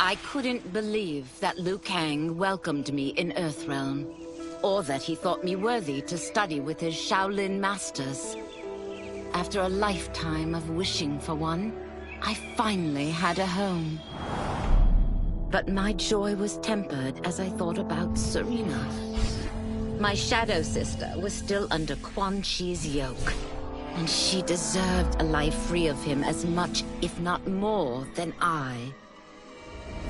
I couldn't believe that Liu Kang welcomed me in Earthrealm, or that he thought me worthy to study with his Shaolin masters. After a lifetime of wishing for one, I finally had a home. But my joy was tempered as I thought about Serena. My shadow sister was still under Quan Chi's yoke, and she deserved a life free of him as much, if not more, than I.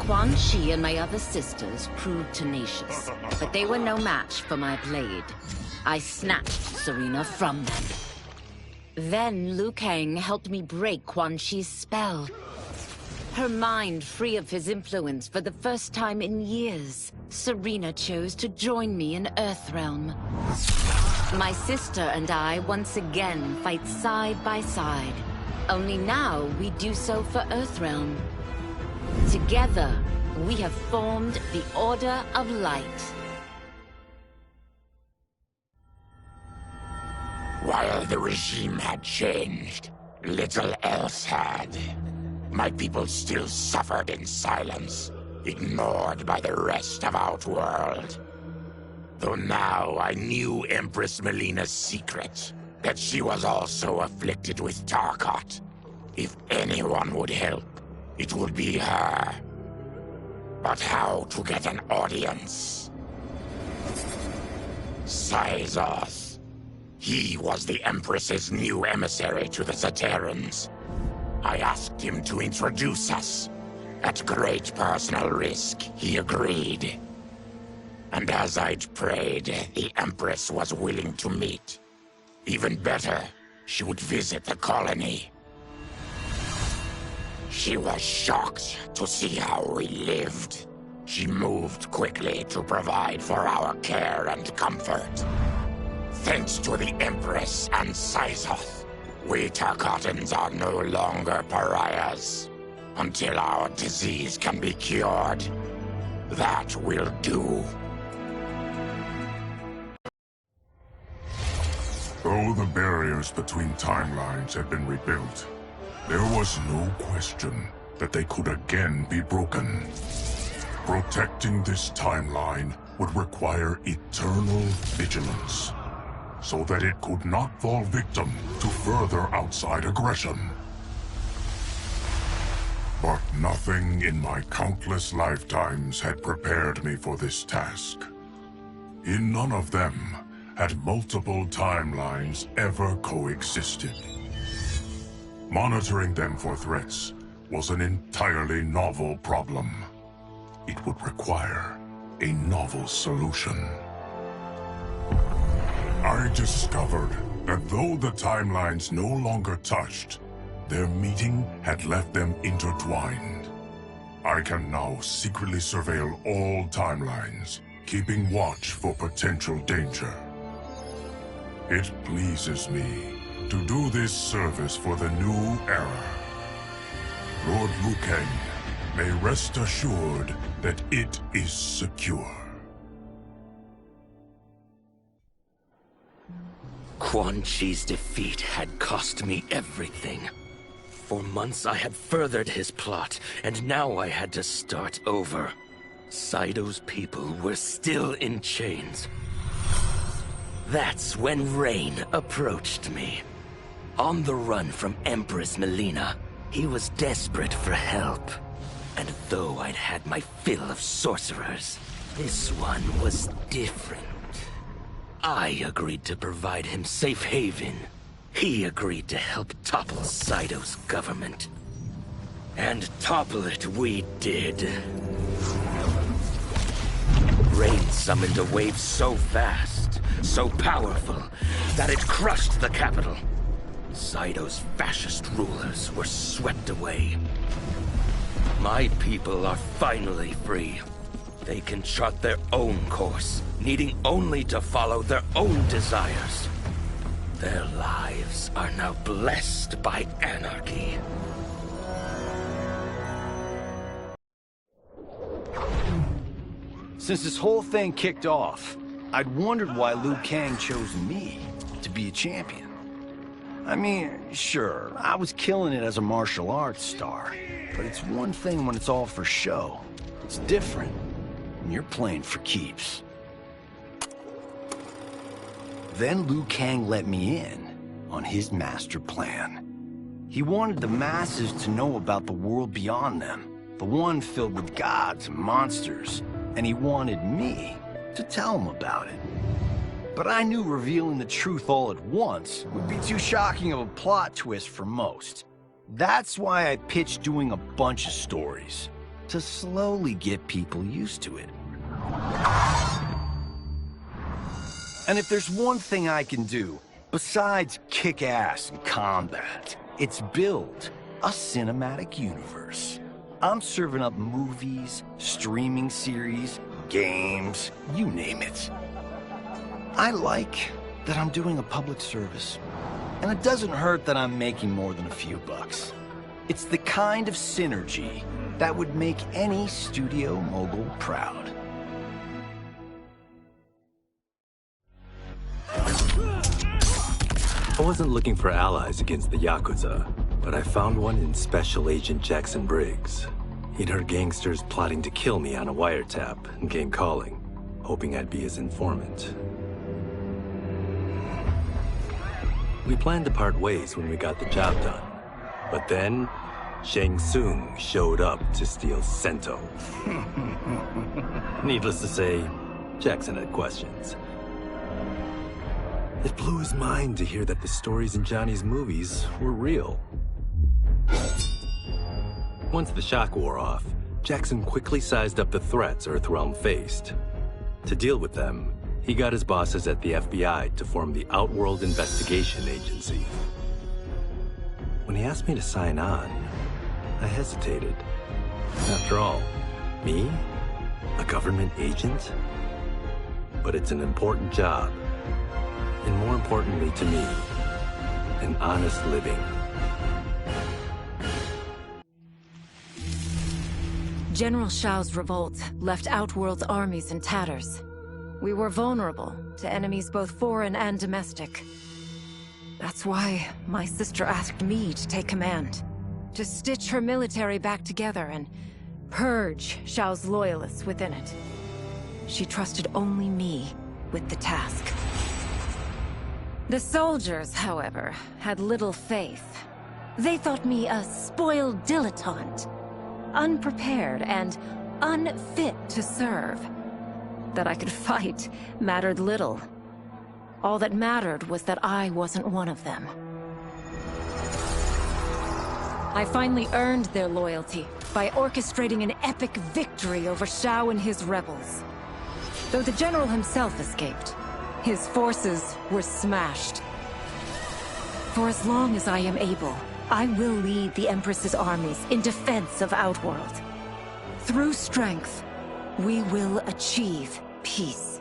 Quan Chi and my other sisters proved tenacious, but they were no match for my blade. I snatched Serena from them. Then Liu Kang helped me break Quan Chi's spell. Her mind free of his influence for the first time in years, Serena chose to join me in Earthrealm. My sister and I once again fight side by side. Only now we do so for Earthrealm. Together, we have formed the Order of Light. While the regime had changed, little else had. My people still suffered in silence, ignored by the rest of Outworld. Though now I knew Empress Melina's secret, that she was also afflicted with Tarkat. If anyone would help, it would be her. But how to get an audience? Syzoth. He was the Empress's new emissary to the Zaterrans. I asked him to introduce us. At great personal risk, he agreed. And as I'd prayed, the Empress was willing to meet. Even better, she would visit the colony. She was shocked to see how we lived. She moved quickly to provide for our care and comfort. Thanks to the Empress and Syzoth, we Tarkatans are no longer pariahs. Until our disease can be cured, that will do. Though the barriers between timelines had been rebuilt, there was no question that they could again be broken. Protecting this timeline would require eternal vigilance, so that it could not fall victim to further outside aggression. But nothing in my countless lifetimes had prepared me for this task. In none of them had multiple timelines ever coexisted. Monitoring them for threats was an entirely novel problem. It would require a novel solution. I discovered that though the timelines no longer touched, their meeting had left them intertwined. I can now secretly surveil all timelines, keeping watch for potential danger. It pleases me to do this service for the new era. Lord Liu Kang may rest assured that it is secure. Quan Chi's defeat had cost me everything. For months I had furthered his plot, and now I had to start over. Saito's people were still in chains. That's when Rain approached me. On the run from Empress Melina, he was desperate for help. And though I'd had my fill of sorcerers, this one was different. I agreed to provide him safe haven. He agreed to help topple Saito's government. And topple it we did. Rain summoned a wave so fast, so powerful, that it crushed the capital. Saito's fascist rulers were swept away. My people are finally free. They can chart their own course, needing only to follow their own desires. Their lives are now blessed by anarchy. Since this whole thing kicked off, I'd wondered why Liu Kang chose me to be a champion. I mean, sure, I was killing it as a martial arts star, but it's one thing when it's all for show. It's different when you're playing for keeps. Then Liu Kang let me in on his master plan. He wanted the masses to know about the world beyond them, the one filled with gods and monsters, and he wanted me to tell them about it. But I knew revealing the truth all at once would be too shocking of a plot twist for most. That's why I pitched doing a bunch of stories, to slowly get people used to it. And if there's one thing I can do, besides kick ass in combat, it's build a cinematic universe. I'm serving up movies, streaming series, games, you name it. I like that I'm doing a public service. And it doesn't hurt that I'm making more than a few bucks. It's the kind of synergy that would make any studio mogul proud. I wasn't looking for allies against the Yakuza, but I found one in Special Agent Jackson Briggs. He'd heard gangsters plotting to kill me on a wiretap and came calling, hoping I'd be his informant. We planned to part ways when we got the job done, but then Shang Tsung showed up to steal Sento. Needless to say, Jackson had questions. It blew his mind to hear that the stories in Johnny's movies were real. Once the shock wore off, Jackson quickly sized up the threats Earthrealm faced. To deal with them, he got his bosses at the FBI to form the Outworld Investigation Agency. When he asked me to sign on, I hesitated. After all, me? A government agent? But it's an important job. And more importantly to me, an honest living. General Shao's revolt left Outworld's armies in tatters. We were vulnerable to enemies both foreign and domestic. That's why my sister asked me to take command, to stitch her military back together and purge Shao's loyalists within it. She trusted only me with the task. The soldiers, however, had little faith. They thought me a spoiled dilettante, unprepared and unfit to serve. That I could fight mattered little. All that mattered was that I wasn't one of them. I finally earned their loyalty by orchestrating an epic victory over Shao and his rebels. Though the general himself escaped, his forces were smashed. For as long as I am able, I will lead the Empress's armies in defense of Outworld. Through strength, we will achieve peace.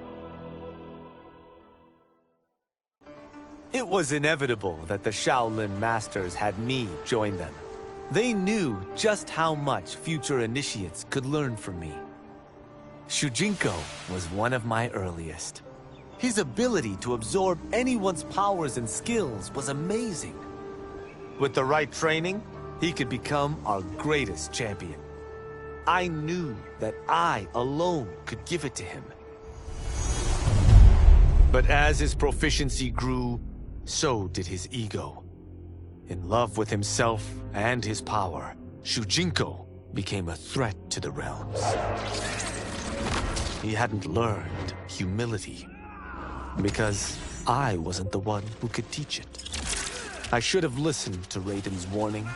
It was inevitable that the Shaolin Masters had me join them. They knew just how much future initiates could learn from me. Shujinko was one of my earliest. His ability to absorb anyone's powers and skills was amazing. With the right training, he could become our greatest champion. I knew that I alone could give it to him. But as his proficiency grew, so did his ego. In love with himself and his power, Shujinko became a threat to the realms. He hadn't learned humility, because I wasn't the one who could teach it. I should have listened to Raiden's warning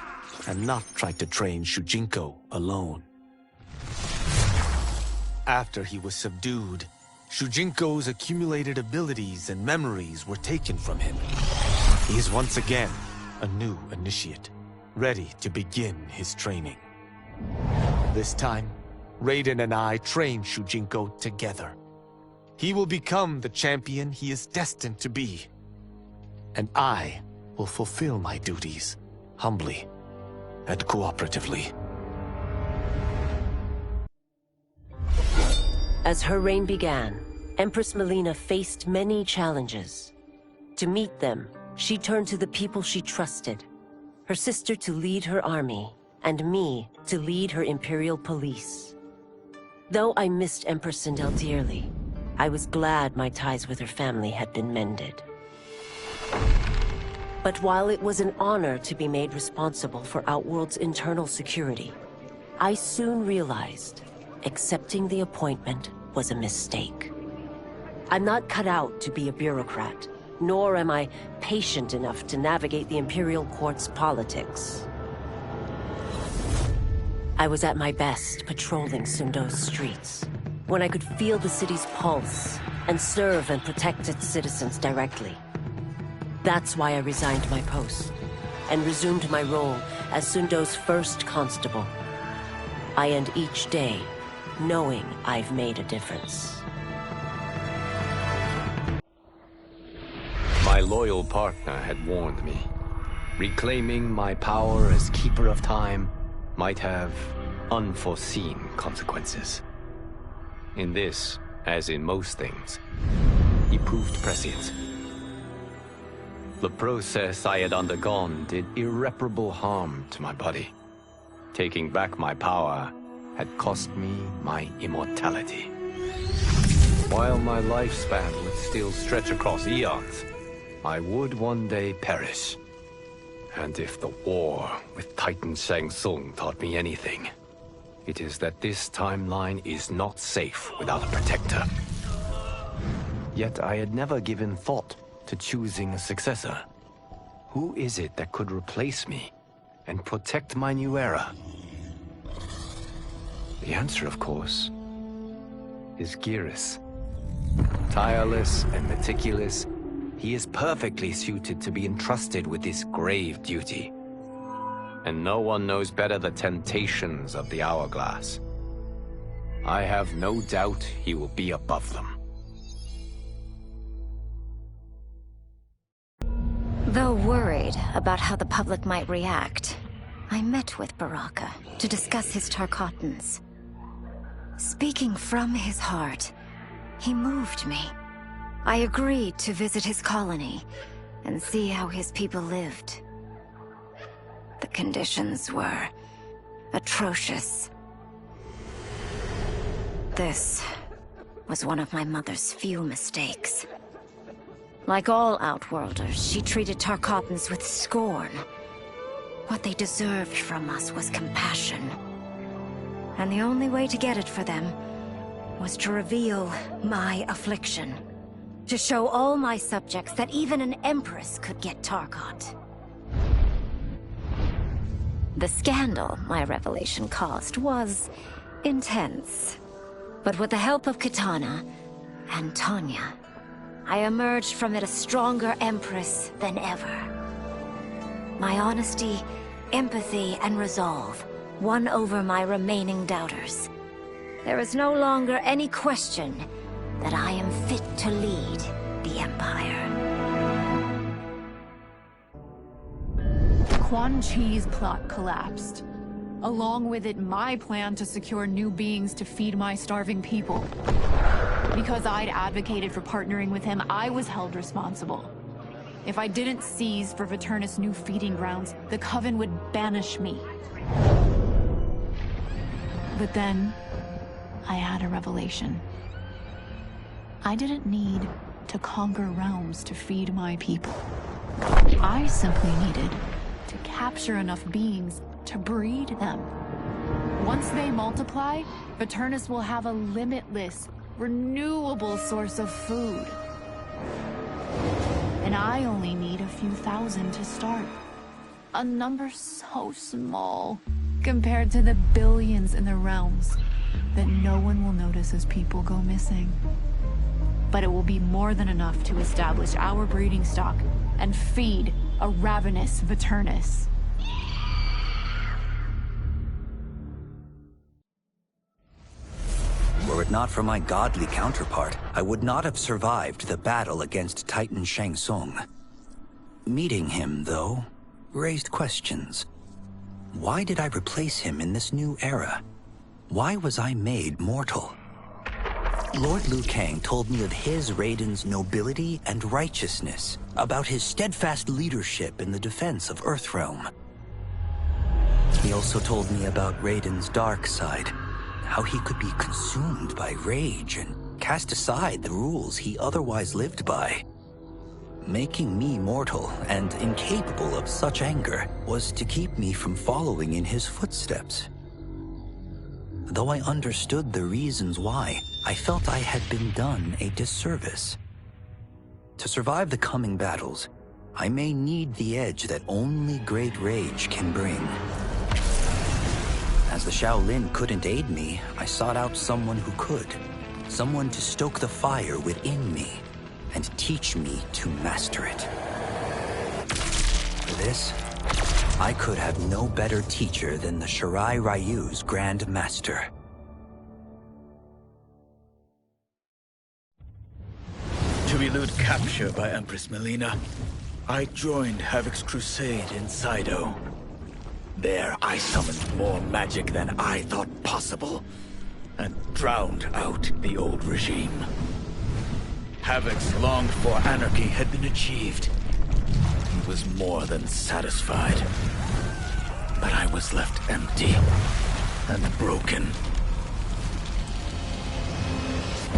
and not tried to train Shujinko alone. After he was subdued, Shujinko's accumulated abilities and memories were taken from him. He is once again a new initiate, ready to begin his training. This time, Raiden and I train Shujinko together. He will become the champion he is destined to be. And I will fulfill my duties, humbly and cooperatively. As her reign began, Empress Melina faced many challenges. To meet them, She turned to the people she trusted. Her sister to lead her army, and me to lead her Imperial police. Though I missed Empress Sindel dearly, I was glad my ties with her family had been mended. But while it was an honor to be made responsible for Outworld's internal security, I soon realized accepting the appointment was a mistake. I'm not cut out to be a bureaucrat, nor am I patient enough to navigate the Imperial Court's politics. I was at my best patrolling Sundo's streets, when I could feel the city's pulse and serve and protect its citizens directly. That's why I resigned my post and resumed my role as Sundo's first constable. I end each day knowing I've made a difference. My loyal partner had warned me. Reclaiming my power as Keeper of Time might have unforeseen consequences. In this, as in most things, he proved prescient. The process I had undergone did irreparable harm to my body. Taking back my power had cost me my immortality. While my lifespan would still stretch across eons, I would one day perish. And if the war with Titan Shang Tsung taught me anything, it is that this timeline is not safe without a protector. Yet I had never given thought to choosing a successor. Who is it that could replace me and protect my new era? The answer, of course, is Geras. Tireless and meticulous, he is perfectly suited to be entrusted with this grave duty. And no one knows better the temptations of the Hourglass. I have no doubt he will be above them. Though worried about how the public might react, I met with Baraka to discuss his Tarkatans. Speaking from his heart, he moved me. I agreed to visit his colony and see how his people lived. The conditions were atrocious. This was one of my mother's few mistakes. Like all Outworlders, she treated Tarkatans with scorn. What they deserved from us was compassion. And the only way to get it for them was to reveal my affliction. To show all my subjects that even an Empress could get Tarkat. The scandal my revelation caused was intense. But with the help of Kitana and Tanya, I emerged from it a stronger Empress than ever. My honesty, empathy, and resolve won over my remaining doubters. There is no longer any question that I am fit to lead the Empire. Quan Chi's plot collapsed. Along with it, my plan to secure new beings to feed my starving people. Because I'd advocated for partnering with him, I was held responsible. If I didn't seize for Viternus' new feeding grounds, the Coven would banish me. But then, I had a revelation. I didn't need to conquer realms to feed my people. I simply needed to capture enough beings to breed them. Once they multiply, Viternus will have a limitless, renewable source of food. And I only need a few thousand to start. A number so small compared to the billions in the realms that no one will notice as people go missing. But it will be more than enough to establish our breeding stock and feed a ravenous Viternus. Were it not for my godly counterpart, I would not have survived the battle against Titan Shang Tsung. Meeting him, though, raised questions. Why did I replace him in this new era? Why was I made mortal? Lord Liu Kang told me of his Raiden's nobility and righteousness, about his steadfast leadership in the defense of Earthrealm. He also told me about Raiden's dark side, how he could be consumed by rage and cast aside the rules he otherwise lived by. Making me mortal and incapable of such anger was to keep me from following in his footsteps. Though I understood the reasons why, I felt I had been done a disservice. To survive the coming battles, I may need the edge that only great rage can bring. As the Shaolin couldn't aid me, I sought out someone who could. Someone to stoke the fire within me and teach me to master it. For this, I could have no better teacher than the Shirai Ryu's Grand Master. To elude capture by Empress Melina, I joined Havoc's crusade in Saido. There, I summoned more magic than I thought possible, and drowned out the old regime. Havoc's longed-for anarchy had been achieved. He was more than satisfied. But I was left empty and broken.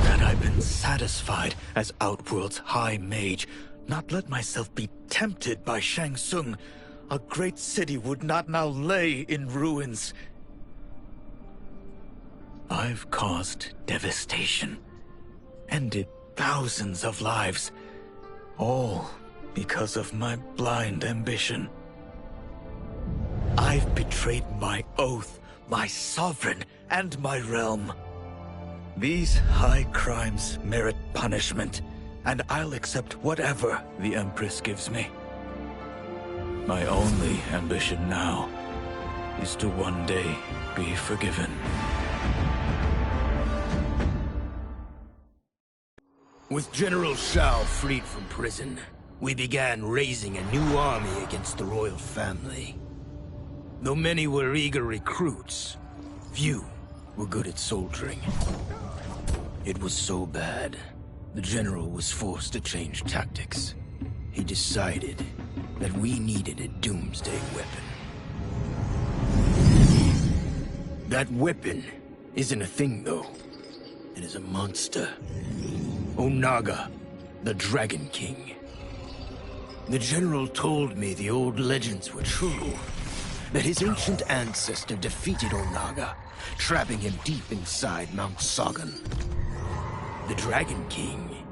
Had I been satisfied as Outworld's High Mage, not let myself be tempted by Shang Tsung, a great city would not now lay in ruins. I've caused devastation, ended thousands of lives, all because of my blind ambition. I've betrayed my oath, my sovereign, and my realm. These high crimes merit punishment, and I'll accept whatever the Empress gives me. My only ambition now is to one day be forgiven. With General Shao freed from prison, we began raising a new army against the royal family. Though many were eager recruits, few were good at soldiering. It was so bad, the general was forced to change tactics. He decided that we needed a doomsday weapon. That weapon isn't a thing, though. It is a monster. Onaga, the Dragon King. The general told me the old legends were true. That his ancient ancestor defeated Onaga, trapping him deep inside Mount Sagan. The Dragon King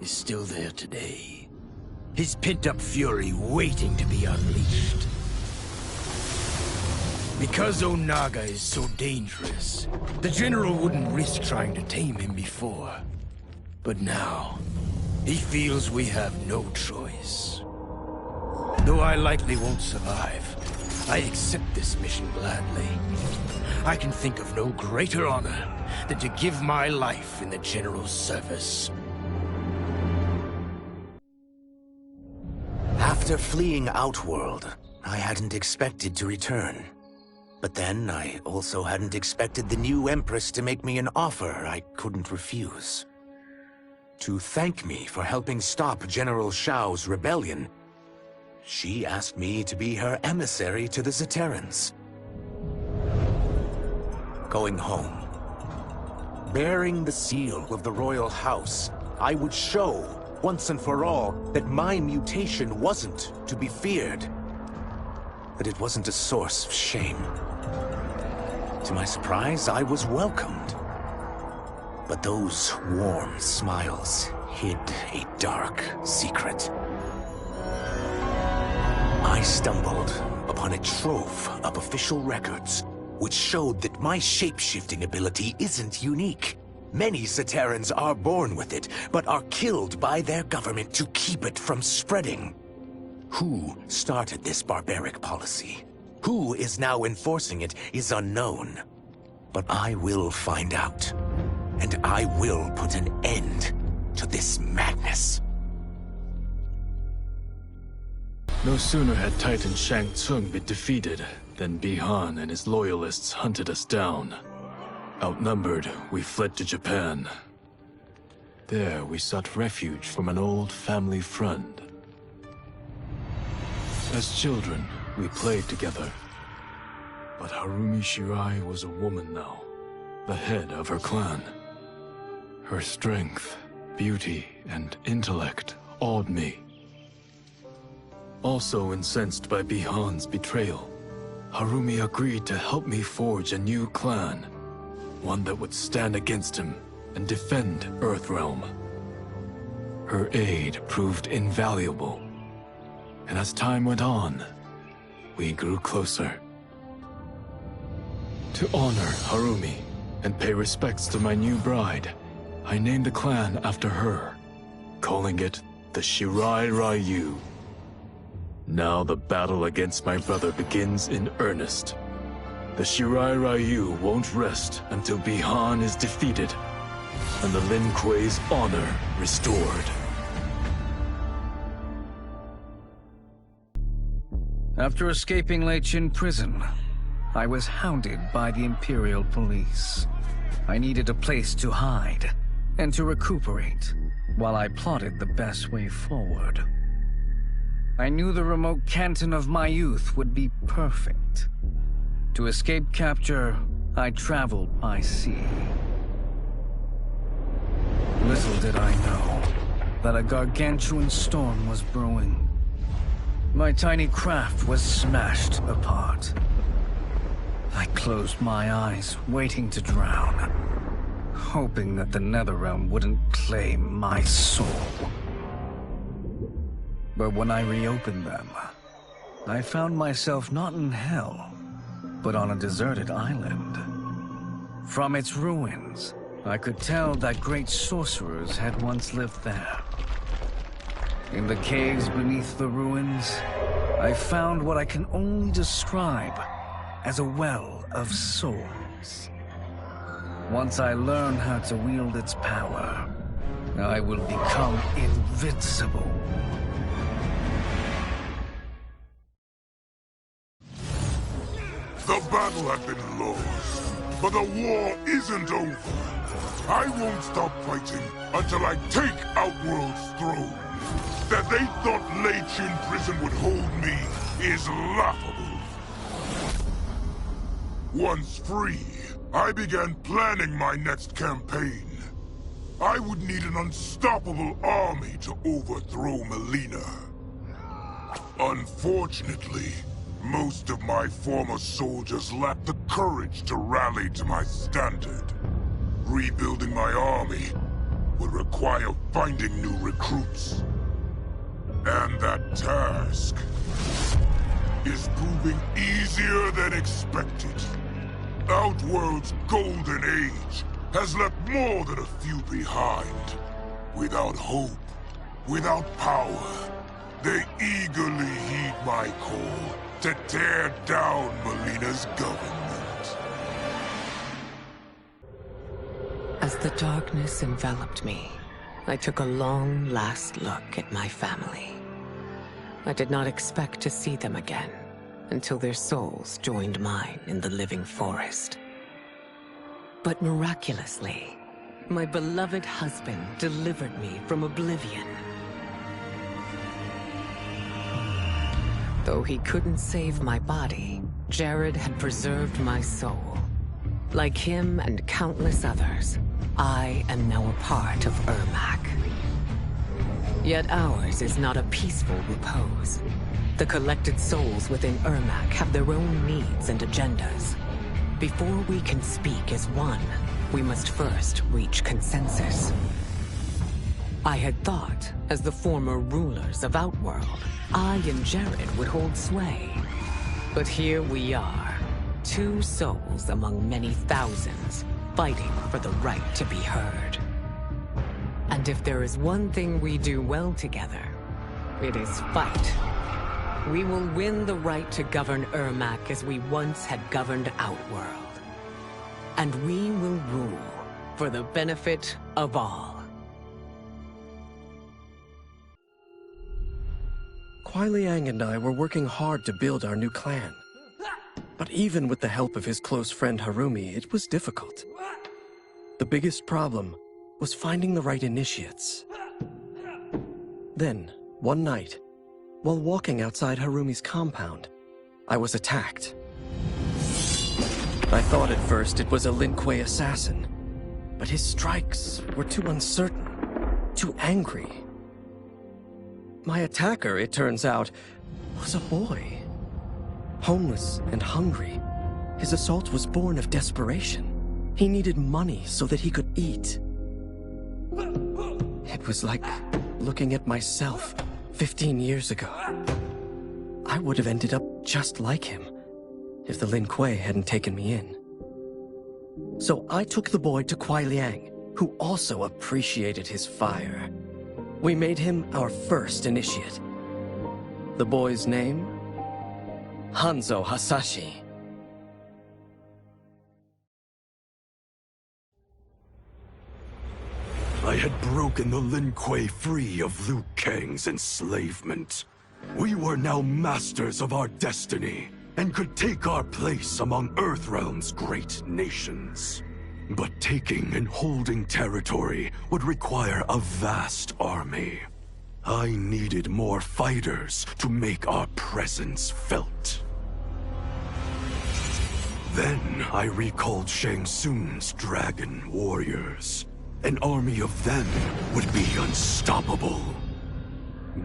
is still there today. His pent-up fury waiting to be unleashed. Because Onaga is so dangerous, the general wouldn't risk trying to tame him before. But now, he feels we have no choice. Though I likely won't survive, I accept this mission gladly. I can think of no greater honor than to give my life in the general's service. After fleeing Outworld, I hadn't expected to return. But then, I also hadn't expected the new Empress to make me an offer I couldn't refuse. To thank me for helping stop General Shao's rebellion, she asked me to be her emissary to the Zaterrans. Going home, bearing the seal of the royal house, I would show, once and for all, that my mutation wasn't to be feared. That it wasn't a source of shame. To my surprise, I was welcomed. But those warm smiles hid a dark secret. I stumbled upon a trove of official records, which showed that my shape-shifting ability isn't unique. Many Zaterrans are born with it, but are killed by their government to keep it from spreading. Who started this barbaric policy? Who is now enforcing it is unknown. But I will find out. And I will put an end to this madness. No sooner had Titan Shang Tsung been defeated than Bihan and his loyalists hunted us down. Outnumbered, we fled to Japan. There, we sought refuge from an old family friend. As children, we played together. But Harumi Shirai was a woman now, the head of her clan. Her strength, beauty, and intellect awed me. Also incensed by Bihan's betrayal, Harumi agreed to help me forge a new clan, one that would stand against him and defend Earthrealm. Her aid proved invaluable, and as time went on, we grew closer. To honor Harumi and pay respects to my new bride, I named the clan after her, calling it the Shirai Ryu. Now the battle against my brother begins in earnest. The Shirai Ryu won't rest until Bihan is defeated, and the Lin Kuei's honor restored. After escaping Lei Chin prison, I was hounded by the Imperial Police. I needed a place to hide and to recuperate while I plotted the best way forward. I knew the remote canton of my youth would be perfect. To escape capture, I traveled by sea. Little did I know that a gargantuan storm was brewing. My tiny craft was smashed apart. I closed my eyes, waiting to drown, hoping that the Netherrealm wouldn't claim my soul. But when I reopened them, I found myself not in hell, but on a deserted island. From its ruins, I could tell that great sorcerers had once lived there. In the caves beneath the ruins, I found what I can only describe as a well of souls. Once I learn how to wield its power, I will become invincible. The battle had been lost, but the war isn't over. I won't stop fighting until I take Outworld's throne. That they thought Lei Chin prison would hold me is laughable. Once free, I began planning my next campaign. I would need an unstoppable army to overthrow Melina. Unfortunately, most of my former soldiers lacked the courage to rally to my standard. Rebuilding my army would require finding new recruits. And that task is proving easier than expected. Outworld's golden age has left more than a few behind. Without hope, without power, they eagerly heed my call to tear down Melina's government. As the darkness enveloped me, I took a long last look at my family. I did not expect to see them again until their souls joined mine in the living forest. But miraculously, my beloved husband delivered me from oblivion. Though he couldn't save my body, Jared had preserved my soul. Like him and countless others, I am now a part of Ermac. Yet ours is not a peaceful repose. The collected souls within Ermac have their own needs and agendas. Before we can speak as one, we must first reach consensus. I had thought, as the former rulers of Outworld, I and Jared would hold sway. But here we are, two souls among many thousands, fighting for the right to be heard. And if there is one thing we do well together, it is fight. We will win the right to govern Ermac as we once had governed Outworld. And we will rule for the benefit of all. Kuai Liang and I were working hard to build our new clan. But even with the help of his close friend Harumi, it was difficult. The biggest problem was finding the right initiates. Then, one night, while walking outside Harumi's compound, I was attacked. I thought at first it was a Lin Kuei assassin, but his strikes were too uncertain, too angry. My attacker, it turns out, was a boy. Homeless and hungry, his assault was born of desperation. He needed money so that he could eat. It was like looking at myself 15 years ago. I would have ended up just like him if the Lin Kuei hadn't taken me in. So I took the boy to Kuai Liang, who also appreciated his fire. We made him our first initiate. The boy's name? Hanzo Hasashi. I had broken the Lin Kuei free of Liu Kang's enslavement. We were now masters of our destiny, and could take our place among Earthrealm's great nations. But taking and holding territory would require a vast army. I needed more fighters to make our presence felt. Then I recalled Shang Tsung's dragon warriors. An army of them would be unstoppable.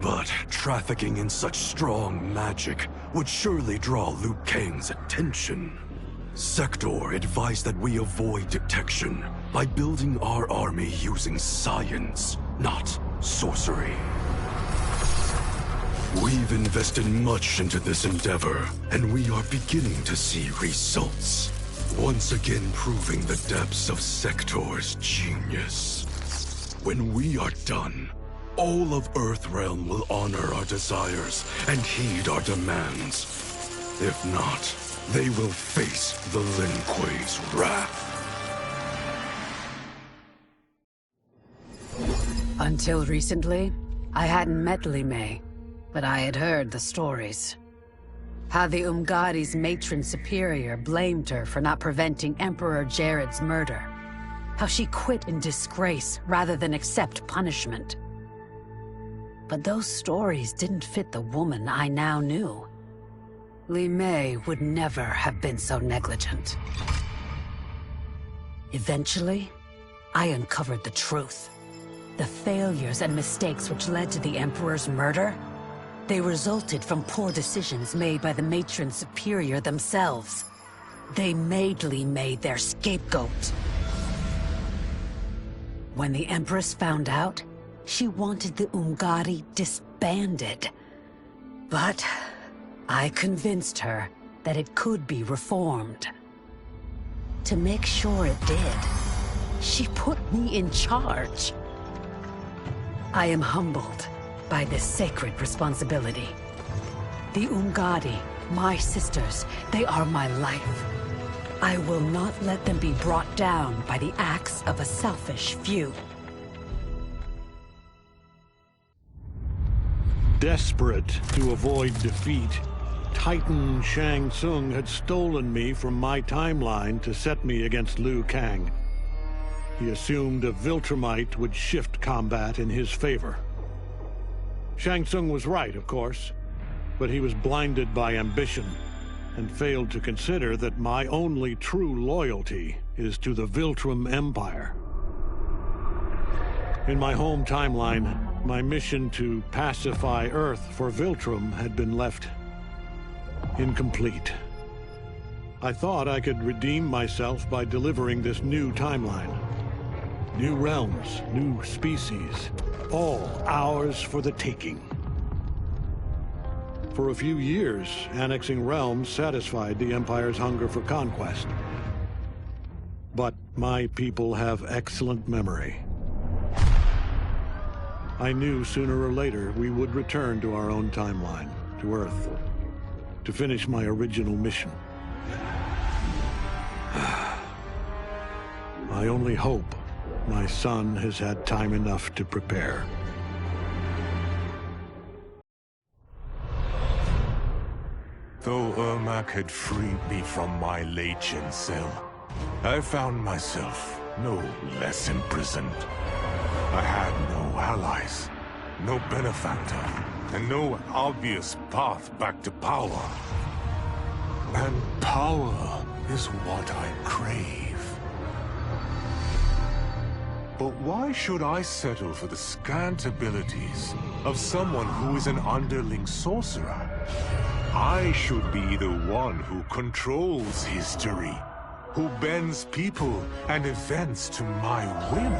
But trafficking in such strong magic would surely draw Liu Kang's attention. Sector advised that we avoid detection by building our army using science, not sorcery. We've invested much into this endeavor, and we are beginning to see results. Once again proving the depths of Sector's genius. When we are done, all of Earthrealm will honor our desires and heed our demands. If not, they will face the Lin Kuei's wrath. Until recently, I hadn't met Li Mei, but I had heard the stories. How the Umgadi's matron superior blamed her for not preventing Emperor Jared's murder. How she quit in disgrace rather than accept punishment. But those stories didn't fit the woman I now knew. Li Mei would never have been so negligent. Eventually, I uncovered the truth. The failures and mistakes which led to the Emperor's murder, they resulted from poor decisions made by the matron superior themselves. They made Li Mei their scapegoat. When the Empress found out, she wanted the Umgadi disbanded. But I convinced her that it could be reformed. To make sure it did, she put me in charge. I am humbled by this sacred responsibility. The Umgadi, my sisters, they are my life. I will not let them be brought down by the acts of a selfish few. Desperate to avoid defeat, Titan Shang Tsung had stolen me from my timeline to set me against Liu Kang. He assumed a Viltrumite would shift combat in his favor. Shang Tsung was right, of course, but he was blinded by ambition and failed to consider that my only true loyalty is to the Viltrum Empire. In my home timeline, my mission to pacify Earth for Viltrum had been left incomplete. I thought I could redeem myself by delivering this new timeline. New realms, new species, all ours for the taking. For a few years, annexing realms satisfied the Empire's hunger for conquest. But my people have excellent memory. I knew sooner or later we would return to our own timeline, to Earth, to finish my original mission. I only hope my son has had time enough to prepare. Though Ermac had freed me from my Legion cell, I found myself no less imprisoned. I had no allies, no benefactor, and no obvious path back to power. And power is what I crave. But why should I settle for the scant abilities of someone who is an underling sorcerer? I should be the one who controls history, who bends people and events to my whim.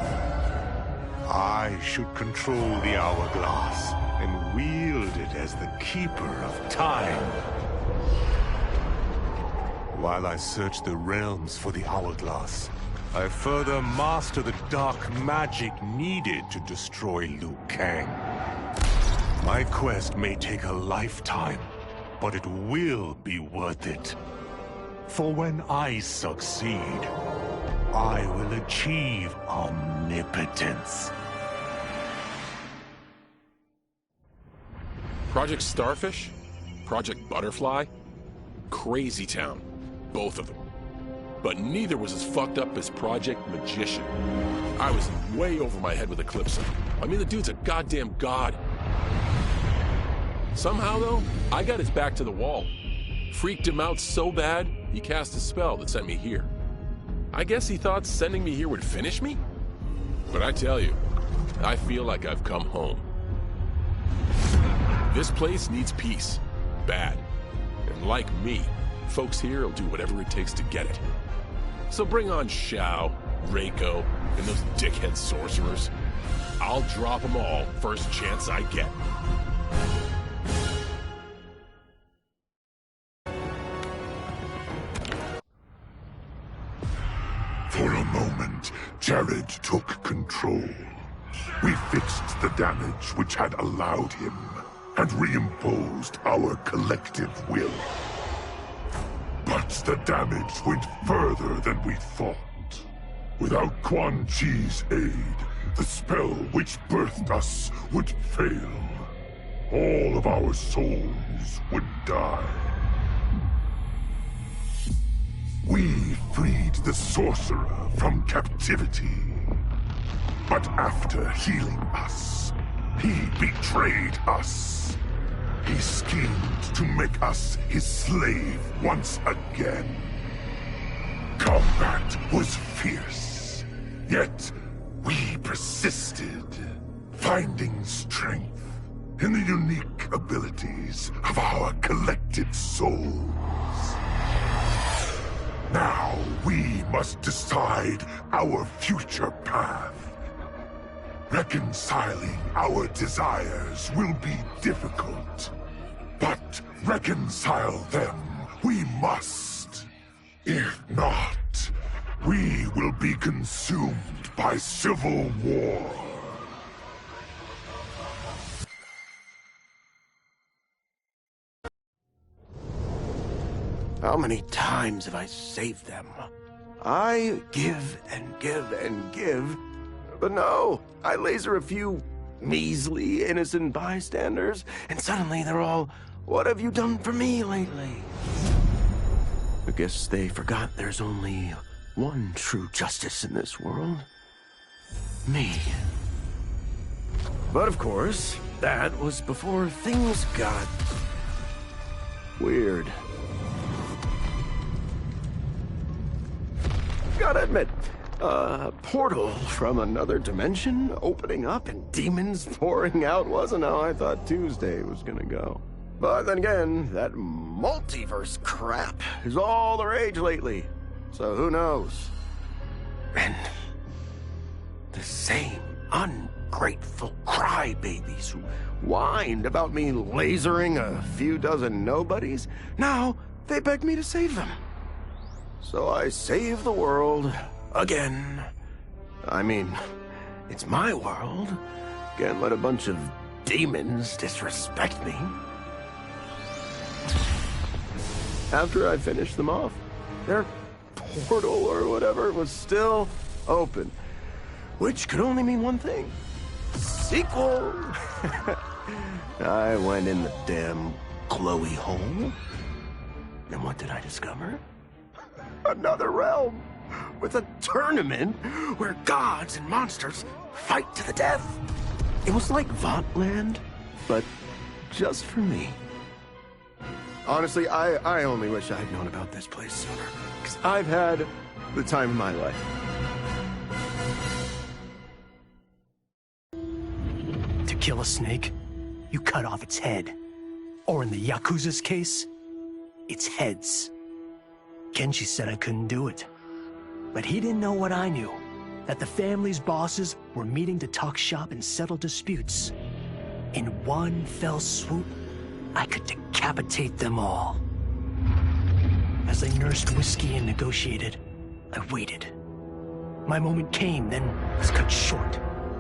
I should control the hourglass and wield it as the keeper of time. While I search the realms for the hourglass, I further master the dark magic needed to destroy Liu Kang. My quest may take a lifetime, but it will be worth it. For when I succeed, I will achieve omnipotence. Project Starfish? Project Butterfly? Crazy Town. Both of them. But neither was as fucked up as Project Magician. I was way over my head with Eclipse. I mean, the dude's a goddamn god. Somehow, though, I got his back to the wall. Freaked him out so bad, he cast a spell that sent me here. I guess he thought sending me here would finish me? But I tell you, I feel like I've come home. This place needs peace. Bad. And like me, folks here will do whatever it takes to get it. So bring on Shao, Reiko, and those dickhead sorcerers. I'll drop them all first chance I get. For a moment, Jared took control. We fixed the damage which had allowed him, and reimposed our collective will. But the damage went further than we thought. Without Quan Chi's aid, the spell which birthed us would fail. All of our souls would die. We freed the sorcerer from captivity. But after healing us, he betrayed us. He schemed to make us his slave once again. Combat was fierce, yet we persisted, finding strength in the unique abilities of our collective souls. Now we must decide our future path. Reconciling our desires will be difficult, but reconcile them we must. If not, we will be consumed by civil war. How many times have I saved them? I give and give and give, but no, I laser a few measly innocent bystanders, and suddenly they're all, "What have you done for me lately?" I guess they forgot there's only one true justice in this world. Me. But of course, that was before things got weird. Gotta admit, a portal from another dimension opening up and demons pouring out wasn't how I thought Tuesday was gonna go. But then again, that multiverse crap is all the rage lately, so who knows? And the same ungrateful crybabies who whined about me lasering a few dozen nobodies, now they beg me to save them. So I save the world again. I mean, it's my world. Can't let a bunch of demons disrespect me. After I finished them off, their portal or whatever was still open, which could only mean one thing: sequel. I went in the damn glowy hole, and what did I discover? Another realm, with a tournament where gods and monsters fight to the death. It was like Votland, but just for me. Honestly, I only wish I had known about this place sooner, because I've had the time of my life. To kill a snake, you cut off its head. Or in the Yakuza's case, its heads. Kenshi said I couldn't do it. But he didn't know what I knew. That the family's bosses were meeting to talk shop and settle disputes. In one fell swoop, I could decapitate them all. As I nursed whiskey and negotiated, I waited. My moment came, then was cut short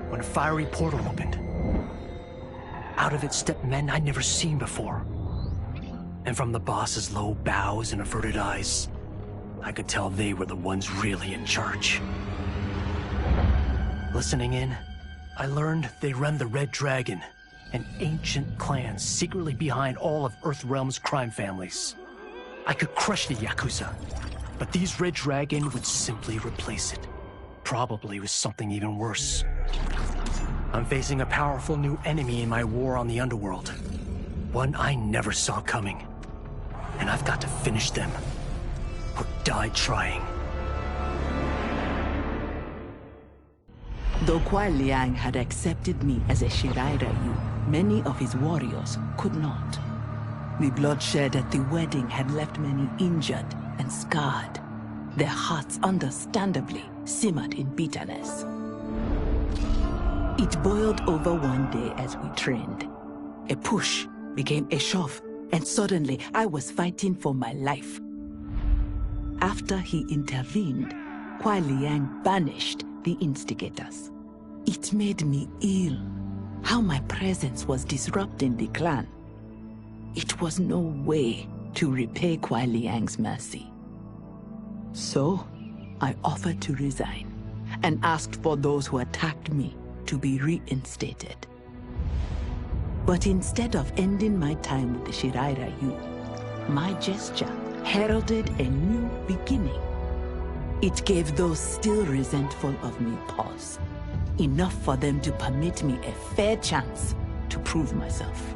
when a fiery portal opened. Out of it stepped men I'd never seen before. And from the boss's low bows and averted eyes, I could tell they were the ones really in charge. Listening in, I learned they run the Red Dragon, an ancient clan secretly behind all of Earthrealm's crime families. I could crush the Yakuza, but these Red Dragon would simply replace it. Probably with something even worse. I'm facing a powerful new enemy in my war on the underworld. One I never saw coming. And I've got to finish them. Or die trying. Though Kuai Liang had accepted me as a Shirairyu, many of his warriors could not. The bloodshed at the wedding had left many injured and scarred. Their hearts understandably simmered in bitterness. It boiled over one day as we trained. A push became a shove, and suddenly I was fighting for my life. After he intervened, Kuai Liang banished the instigators. It made me ill, how my presence was disrupting the clan. It was no way to repay Kuai Liang's mercy. So, I offered to resign, and asked for those who attacked me to be reinstated. But instead of ending my time with the Shirairyu, my gesture heralded a new beginning. It gave those still resentful of me pause, enough for them to permit me a fair chance to prove myself.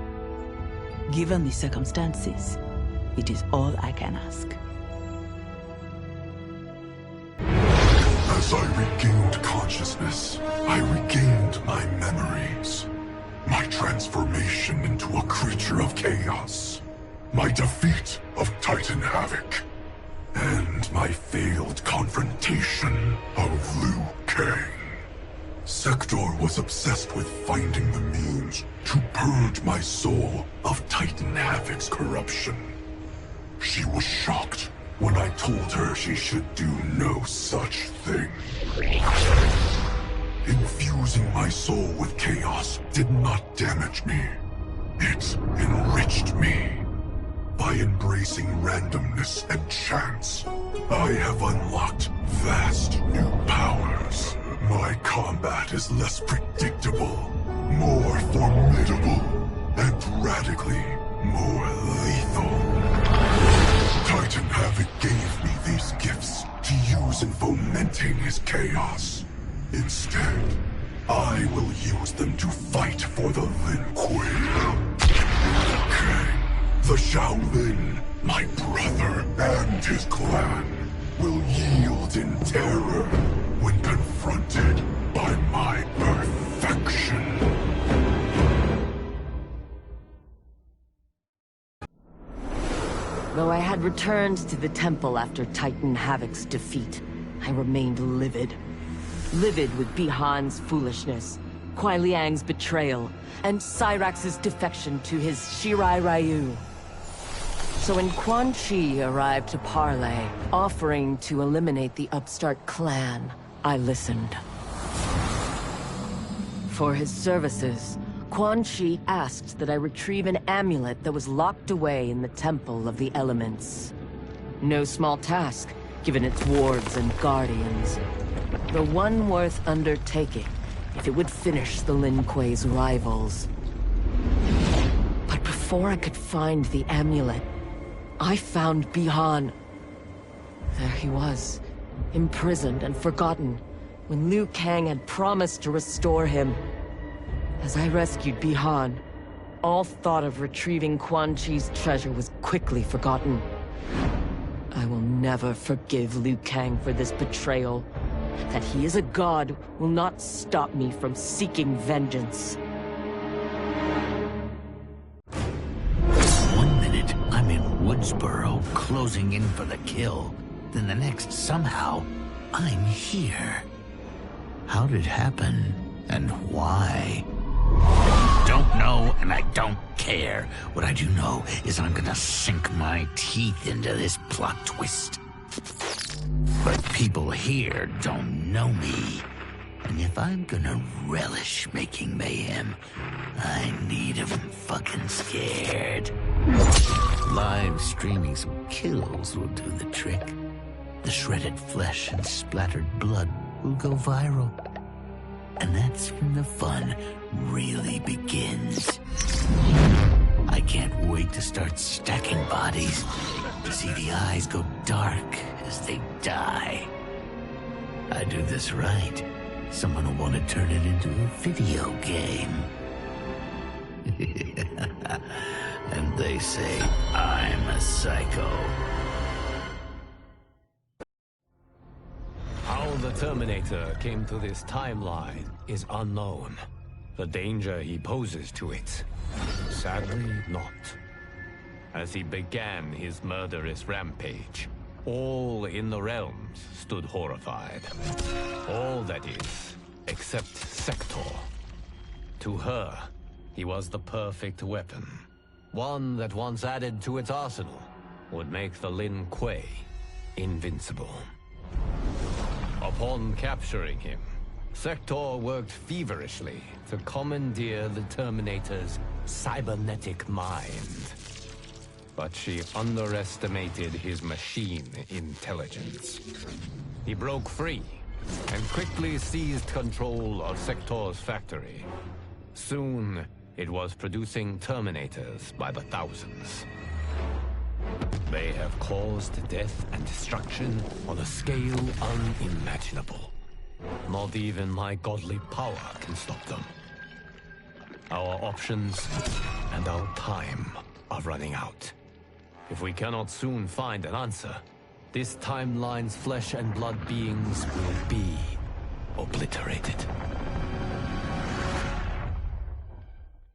Given the circumstances, it is all I can ask. As I regained consciousness, I regained my memories. My transformation into a creature of chaos. My defeat of Titan Havoc. And my failed confrontation of Liu Kang. Sector was obsessed with finding the means to purge my soul of Titan Havoc's corruption. She was shocked when I told her she should do no such thing. Infusing my soul with chaos did not damage me. It enriched me. By embracing randomness and chance, I have unlocked vast new powers. My combat is less predictable, more formidable, and radically more lethal. Titan Havoc gave me these gifts to use in fomenting his chaos. Instead, I will use them to fight for the Lin Kuei. Kang, the Shaolin, my brother and his clan, will yield in terror when confronted by my perfection. Though I had returned to the temple after Titan Havoc's defeat, I remained livid. Livid with Bihan's foolishness, Kuai Liang's betrayal, and Cyrax's defection to his Shirairyu. So when Quan Chi arrived to parley, offering to eliminate the upstart clan, I listened. For his services, Quan Chi asked that I retrieve an amulet that was locked away in the Temple of the Elements. No small task, given its wards and guardians. The one worth undertaking, if it would finish the Lin Kuei's rivals. But before I could find the amulet, I found Bihan. There he was, imprisoned and forgotten, when Liu Kang had promised to restore him. As I rescued Bihan, all thought of retrieving Quan Chi's treasure was quickly forgotten. I will never forgive Liu Kang for this betrayal. That he is a god will not stop me from seeking vengeance. One minute, I'm in Woodsboro, closing in for the kill. Then the next, somehow, I'm here. How did it happen, and why? Don't know, and I don't care. What I do know is I'm gonna sink my teeth into this plot twist. But people here don't know me. And if I'm gonna relish making mayhem, I need 'em fucking scared. Live streaming some kills will do the trick. The shredded flesh and splattered blood will go viral. And that's when the fun really begins. I can't wait to start stacking bodies, to see the eyes go dark as they die. I do this right, someone will want to turn it into a video game. And they say I'm a psycho. How the Terminator came to this timeline is unknown. The danger he poses to it, sadly not. As he began his murderous rampage, all in the realms stood horrified. All, that is, except Sector. To her, he was the perfect weapon. One that once added to its arsenal would make the Lin Kuei invincible. Upon capturing him, Sector worked feverishly to commandeer the Terminator's cybernetic mind. But she underestimated his machine intelligence. He broke free and quickly seized control of Sector's factory. Soon, it was producing Terminators by the thousands. They have caused death and destruction on a scale unimaginable. Not even my godly power can stop them. Our options and our time are running out. If we cannot soon find an answer, this timeline's flesh and blood beings will be obliterated.